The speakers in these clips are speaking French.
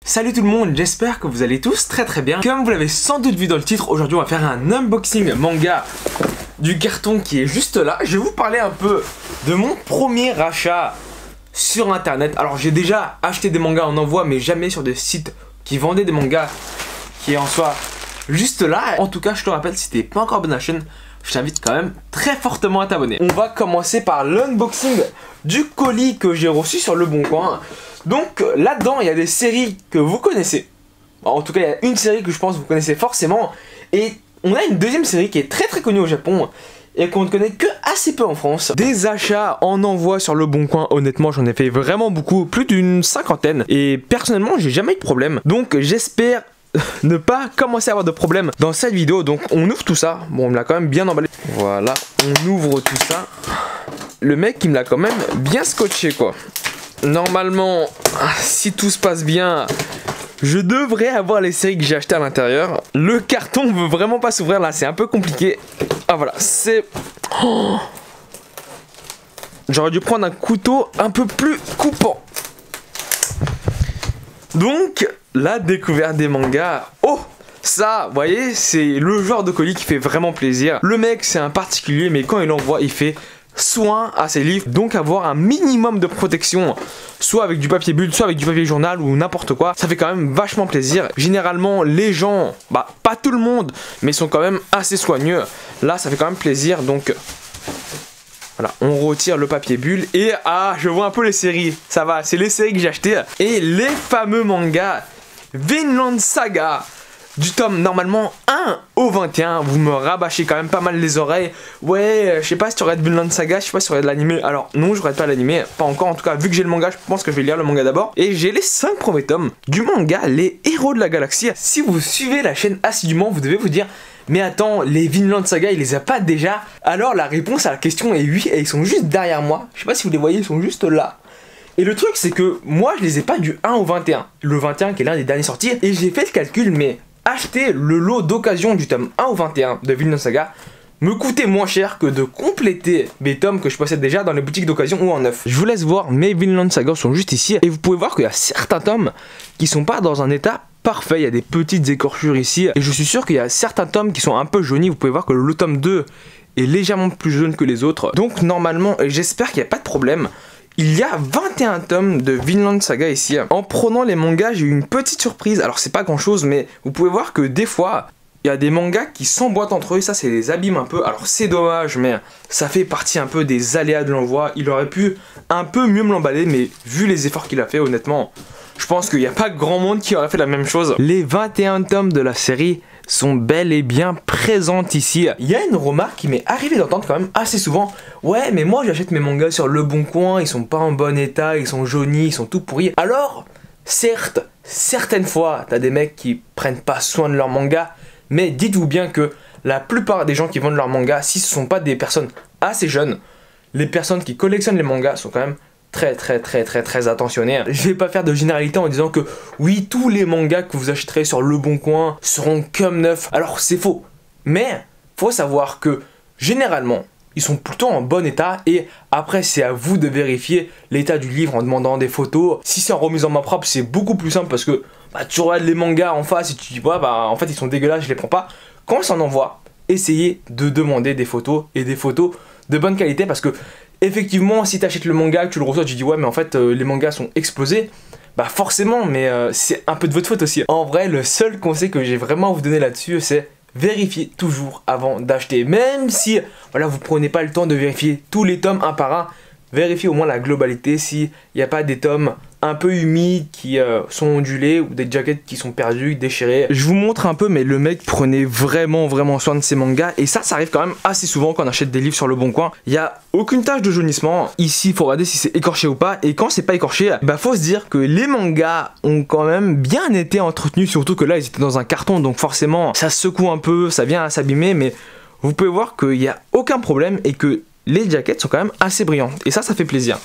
Salut tout le monde, j'espère que vous allez tous très bien. Comme vous l'avez sans doute vu dans le titre, aujourd'hui on va faire un unboxing manga du carton qui est juste là. Je vais vous parler un peu de mon premier achat sur internet. Alors j'ai déjà acheté des mangas en envoi, mais jamais sur des sites qui vendaient des mangas qui est en soi juste là. En tout cas, je te rappelle, si t'es pas encore abonné à la chaîne, je t'invite quand même très fortement à t'abonner. On va commencer par l'unboxing du colis que j'ai reçu sur Le Bon Coin. Donc là-dedans, il y a des séries que vous connaissez. En tout cas, il y a une série que je pense que vous connaissez forcément. Et on a une deuxième série qui est très connue au Japon et qu'on ne connaît que assez peu en France. Des achats en envoi sur Le Bon Coin, honnêtement, j'en ai fait vraiment beaucoup, plus d'une cinquantaine. Et personnellement, j'ai jamais eu de problème. Donc j'espère ne pas commencer à avoir de problème dans cette vidéo. Donc on ouvre tout ça. Bon, on me l'a quand même bien emballé. Voilà, on ouvre tout ça. Le mec, il me l'a quand même bien scotché, quoi. Normalement, si tout se passe bien, je devrais avoir les séries que j'ai achetées à l'intérieur. Le carton veut vraiment pas s'ouvrir là, c'est un peu compliqué. Ah voilà, c'est... Oh, j'aurais dû prendre un couteau un peu plus coupant. Donc, la découverte des mangas. Oh, ça, vous voyez, c'est le genre de colis qui fait vraiment plaisir. Le mec, c'est un particulier, mais quand il envoie, il fait soin à ses livres, donc avoir un minimum de protection, soit avec du papier bulle, soit avec du papier journal ou n'importe quoi, ça fait quand même vachement plaisir. Généralement les gens, pas tout le monde, mais sont quand même assez soigneux. Là ça fait quand même plaisir, donc voilà, on retire le papier bulle et je vois un peu les séries, ça va, c'est les séries que j'ai achetées et les fameux mangas Vinland Saga. Du tome normalement 1 au 21, vous me rabâchez quand même pas mal les oreilles. Ouais, je sais pas si tu aurais de Vinland Saga, je sais pas si tu aurais de l'animé. Alors non, je regarde pas l'animé, pas encore en tout cas, vu que j'ai le manga, je pense que je vais lire le manga d'abord. Et j'ai les 5 premiers tomes du manga Les Héros de la Galaxie. Si vous suivez la chaîne assidûment, vous devez vous dire, mais attends, les Vinland Saga, il les a pas déjà? Alors la réponse à la question est oui, et ils sont juste derrière moi. Je sais pas si vous les voyez, ils sont juste là. Et le truc c'est que moi je les ai pas du 1 au 21. Le 21 qui est l'un des derniers sortis. Et j'ai fait le calcul, mais acheter le lot d'occasion du tome 1 au 21 de Vinland Saga me coûtait moins cher que de compléter mes tomes que je possède déjà dans les boutiques d'occasion ou en neuf. Je vous laisse voir, mes Vinland Saga sont juste ici et vous pouvez voir qu'il y a certains tomes qui sont pas dans un état parfait. Il y a des petites écorchures ici et je suis sûr qu'il y a certains tomes qui sont un peu jaunis. Vous pouvez voir que le tome 2 est légèrement plus jaune que les autres. Donc normalement, et j'espère qu'il n'y a pas de problème, il y a 21 tomes de Vinland Saga ici. En prenant les mangas, j'ai eu une petite surprise. Alors c'est pas grand chose, mais vous pouvez voir que des fois, il y a des mangas qui s'emboîtent entre eux. Ça, c'est les abîme un peu. Alors c'est dommage, mais ça fait partie un peu des aléas de l'envoi. Il aurait pu un peu mieux me l'emballer, mais vu les efforts qu'il a fait, honnêtement, je pense qu'il n'y a pas grand monde qui aurait fait la même chose. Les 21 tomes de la série sont bel et bien présentes ici. Il y a une remarque qui m'est arrivée d'entendre quand même assez souvent. Ouais, mais moi j'achète mes mangas sur Le Bon Coin, ils sont pas en bon état, ils sont jaunis, ils sont tout pourris. Alors, certes, certaines fois, t'as des mecs qui prennent pas soin de leurs mangas, mais dites-vous bien que la plupart des gens qui vendent leurs mangas, si ce sont pas des personnes assez jeunes, les personnes qui collectionnent les mangas sont quand même très attentionné. Je vais pas faire de généralité en disant que oui, tous les mangas que vous achèterez sur Le Bon Coin seront comme neufs. Alors c'est faux. Mais faut savoir que généralement, ils sont plutôt en bon état et après c'est à vous de vérifier l'état du livre en demandant des photos. Si c'est en remise en main propre, c'est beaucoup plus simple parce que tu regardes les mangas en face et tu dis en fait ils sont dégueulasses, je les prends pas. Quand on s'en envoie, essayez de demander des photos et des photos de bonne qualité parce que effectivement, si tu achètes le manga, que tu le reçois, tu dis ouais mais en fait les mangas sont explosés, forcément, mais c'est un peu de votre faute aussi. En vrai, le seul conseil que j'ai vraiment à vous donner là-dessus, c'est vérifier toujours avant d'acheter. Même si voilà, vous prenez pas le temps de vérifier tous les tomes un par un, vérifiez au moins la globalité s'il n'y a pas des tomes un peu humides qui sont ondulés ou des jackets qui sont perdus, déchirés. Je vous montre un peu, mais le mec prenait vraiment soin de ses mangas et ça arrive quand même assez souvent quand on achète des livres sur Le Bon Coin. Il n'y a aucune tache de jaunissement. Ici, il faut regarder si c'est écorché ou pas, et quand c'est pas écorché, faut se dire que les mangas ont quand même bien été entretenus, surtout que là ils étaient dans un carton, donc forcément ça secoue un peu, ça vient à s'abîmer, mais vous pouvez voir qu'il n'y a aucun problème et que les jackets sont quand même assez brillantes et ça fait plaisir.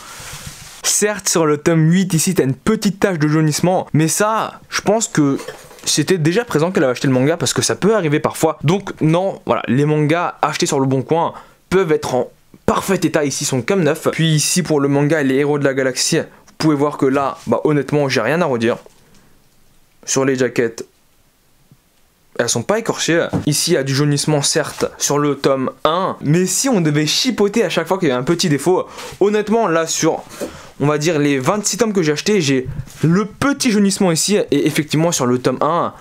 Certes, sur le tome 8 ici t'as une petite tache de jaunissement, mais ça je pense que c'était déjà présent qu'elle avait acheté le manga parce que ça peut arriver parfois. Donc non, voilà, les mangas achetés sur Le Bon Coin peuvent être en parfait état, ici sont comme neufs. Puis ici pour le manga Les Héros de la Galaxie, vous pouvez voir que là, honnêtement j'ai rien à redire. sur les jaquettes, elles sont pas écorchées. Ici il y a du jaunissement certes sur le tome 1, mais si on devait chipoter à chaque fois qu'il y a un petit défaut, honnêtement là sur on va dire les 26 tomes que j'ai acheté, j'ai le petit jaunissement ici, et effectivement sur le tome 1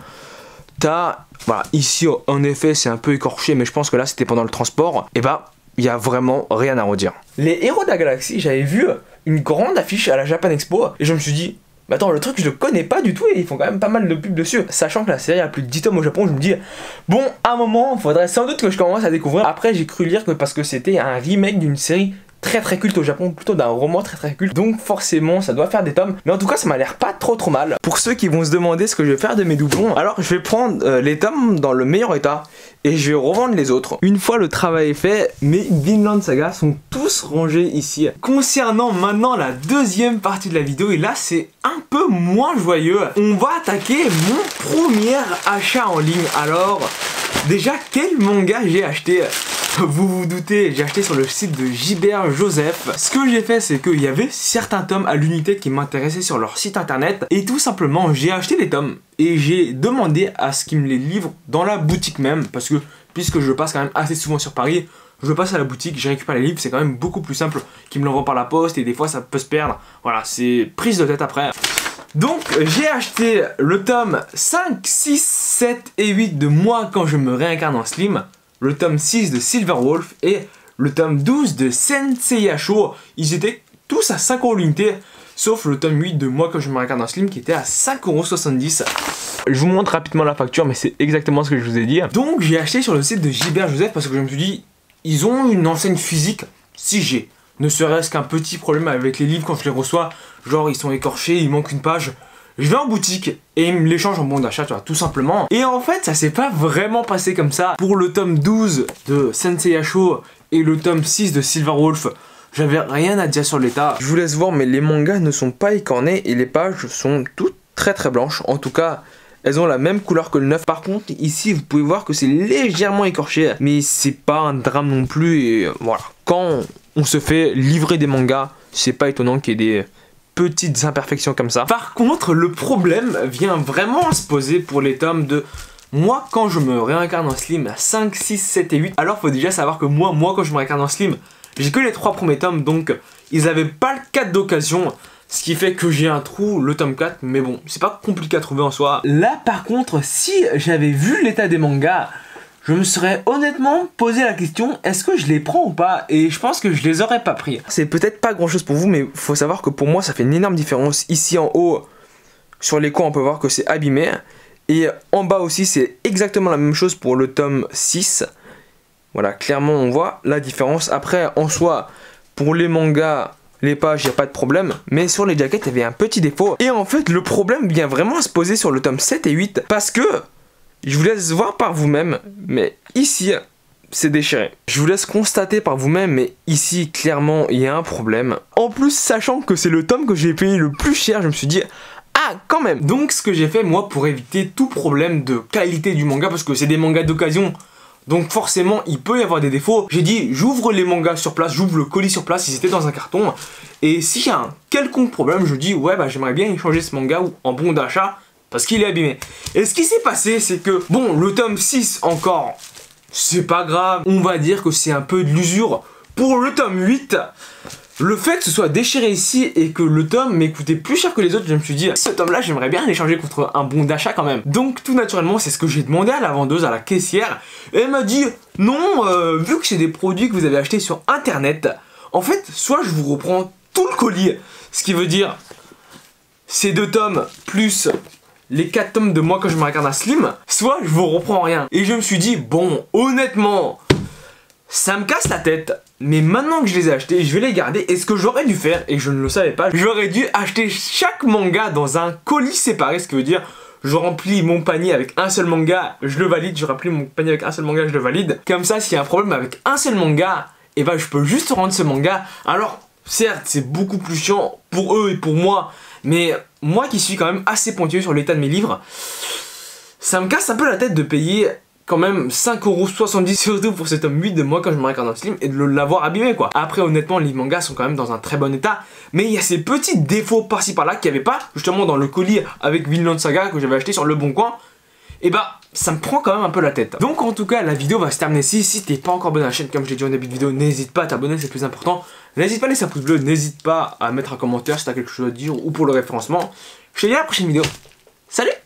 t'as, voilà, ici en effet c'est un peu écorché, mais je pense que là c'était pendant le transport, et bah il y a vraiment rien à redire. Les héros de la galaxie, j'avais vu une grande affiche à la Japan Expo et je me suis dit mais attends, le truc je le connais pas du tout et ils font quand même pas mal de pubs dessus. Sachant que la série a plus de 10 tomes au Japon, je me dis bon, à un moment, faudrait sans doute que je commence à découvrir. Après j'ai cru lire que parce que c'était un remake d'une série très culte au Japon, plutôt d'un roman très culte, donc forcément ça doit faire des tomes, mais en tout cas ça m'a l'air pas trop mal. Pour ceux qui vont se demander ce que je vais faire de mes doublons, alors je vais prendre les tomes dans le meilleur état et je vais revendre les autres. Une fois le travail est fait, mes Vinland Saga sont tous rangés ici. Concernant maintenant la deuxième partie de la vidéo, et là c'est un peu moins joyeux, on va attaquer mon premier achat en ligne. Alors déjà, quel manga j'ai acheté? Vous vous doutez, j'ai acheté sur le site de Gilbert Joseph. Ce que j'ai fait, c'est qu'il y avait certains tomes à l'unité qui m'intéressaient sur leur site internet, et tout simplement j'ai acheté les tomes et j'ai demandé à ce qu'ils me les livrent dans la boutique même, parce que puisque je passe quand même assez souvent sur Paris, je passe à la boutique, je récupère les livres, c'est quand même beaucoup plus simple qu'ils me l'envoient par la poste, et des fois ça peut se perdre. Voilà, c'est prise de tête après. Donc j'ai acheté le tome 5, 6, 7 et 8 de Moi quand je me réincarne en Slim, le tome 6 de Silverwolf et le tome 12 de Sensei Yasho. Ils étaient tous à 5 € l'unité, sauf le tome 8 de Moi quand je me réincarne en Slim qui était à 5,70 €. Je vous montre rapidement la facture, mais c'est exactement ce que je vous ai dit. Donc j'ai acheté sur le site de Gilbert Joseph parce que je me suis dit, ils ont une enseigne physique. Si j'ai ne serait-ce qu'un petit problème avec les livres quand je les reçois, genre ils sont écorchés, il manque une page, je vais en boutique et ils me l'échangent en bon d'achat, tu vois, tout simplement. Et en fait, ça s'est pas vraiment passé comme ça. Pour le tome 12 de Sensei Yasho et le tome 6 de Silverwolf, j'avais rien à dire sur l'état. Je vous laisse voir, mais les mangas ne sont pas écornés et les pages sont toutes très blanches. En tout cas, elles ont la même couleur que le 9. Par contre, ici, vous pouvez voir que c'est légèrement écorché, mais c'est pas un drame non plus. Et voilà, quand on se fait livrer des mangas, c'est pas étonnant qu'il y ait des petites imperfections comme ça. Par contre, le problème vient vraiment se poser pour les tomes de Moi quand je me réincarne en Slim à 5, 6, 7 et 8. Alors faut déjà savoir que moi quand je me réincarne en Slim, j'ai que les 3 premiers tomes, donc ils avaient pas le 4 d'occasion, ce qui fait que j'ai un trou, le tome 4, mais bon, c'est pas compliqué à trouver en soi. Là par contre, si j'avais vu l'état des mangas, je me serais honnêtement posé la question, est-ce que je les prends ou pas? Et je pense que je les aurais pas pris. C'est peut-être pas grand chose pour vous, mais faut savoir que pour moi ça fait une énorme différence. Ici en haut, sur les coins on peut voir que c'est abîmé, et en bas aussi c'est exactement la même chose pour le tome 6. Voilà, clairement on voit la différence. Après en soi, pour les mangas, les pages, il n'y a pas de problème, mais sur les jaquettes il y avait un petit défaut. Et en fait le problème vient vraiment se poser sur le tome 7 et 8, parce que je vous laisse voir par vous-même, mais ici, c'est déchiré. Je vous laisse constater par vous-même, mais ici, clairement, il y a un problème. En plus, sachant que c'est le tome que j'ai payé le plus cher, je me suis dit, ah, quand même. Donc, ce que j'ai fait, moi, pour éviter tout problème de qualité du manga, parce que c'est des mangas d'occasion, donc forcément, il peut y avoir des défauts. J'ai dit, j'ouvre les mangas sur place, j'ouvre le colis sur place, ils étaient dans un carton, et s'il y a un quelconque problème, je dis, ouais, bah, j'aimerais bien échanger ce manga ou en bon d'achat, parce qu'il est abîmé. Et ce qui s'est passé, c'est que, bon, le tome 6 encore, c'est pas grave. On va dire que c'est un peu de l'usure. Pour le tome 8, le fait que ce soit déchiré ici et que le tome m'ait coûté plus cher que les autres, je me suis dit, ce tome-là, j'aimerais bien l'échanger contre un bon d'achat quand même. Donc, tout naturellement, c'est ce que j'ai demandé à la vendeuse, à la caissière. Et elle m'a dit, non, vu que c'est des produits que vous avez achetés sur Internet, en fait, soit je vous reprends tout le colis, ce qui veut dire ces 2 tomes plus les 4 tomes de Moi quand je me réincarne à Slim, soit je vous reprends rien. Et je me suis dit, bon, honnêtement, ça me casse la tête, mais maintenant que je les ai achetés, je vais les garder. Et ce que j'aurais dû faire, et je ne le savais pas, j'aurais dû acheter chaque manga dans un colis séparé, ce qui veut dire, je remplis mon panier avec un seul manga, je le valide, je remplis mon panier avec un seul manga, je le valide. Comme ça, s'il y a un problème avec un seul manga, et ben je peux juste rendre ce manga. Alors, certes, c'est beaucoup plus chiant pour eux et pour moi, mais moi qui suis quand même assez pointueux sur l'état de mes livres, ça me casse un peu la tête de payer quand même 5,70€ surtout pour ce tome 8 de moi quand je me regarde dans le slim et de l'avoir abîmé quoi. Après honnêtement les mangas sont quand même dans un très bon état, mais il y a ces petits défauts par-ci par-là qu'il n'y avait pas justement dans le colis avec Vinland Saga que j'avais acheté sur Le Bon Coin. Et bah ça me prend quand même un peu la tête. Donc en tout cas la vidéo va se terminer ici. Si t'es pas encore abonné à la chaîne comme je l'ai dit en début de vidéo, n'hésite pas à t'abonner, c'est le plus important. N'hésite pas à laisser un pouce bleu, n'hésite pas à mettre un commentaire si t'as quelque chose à dire ou pour le référencement. Je te dis à la prochaine vidéo. Salut!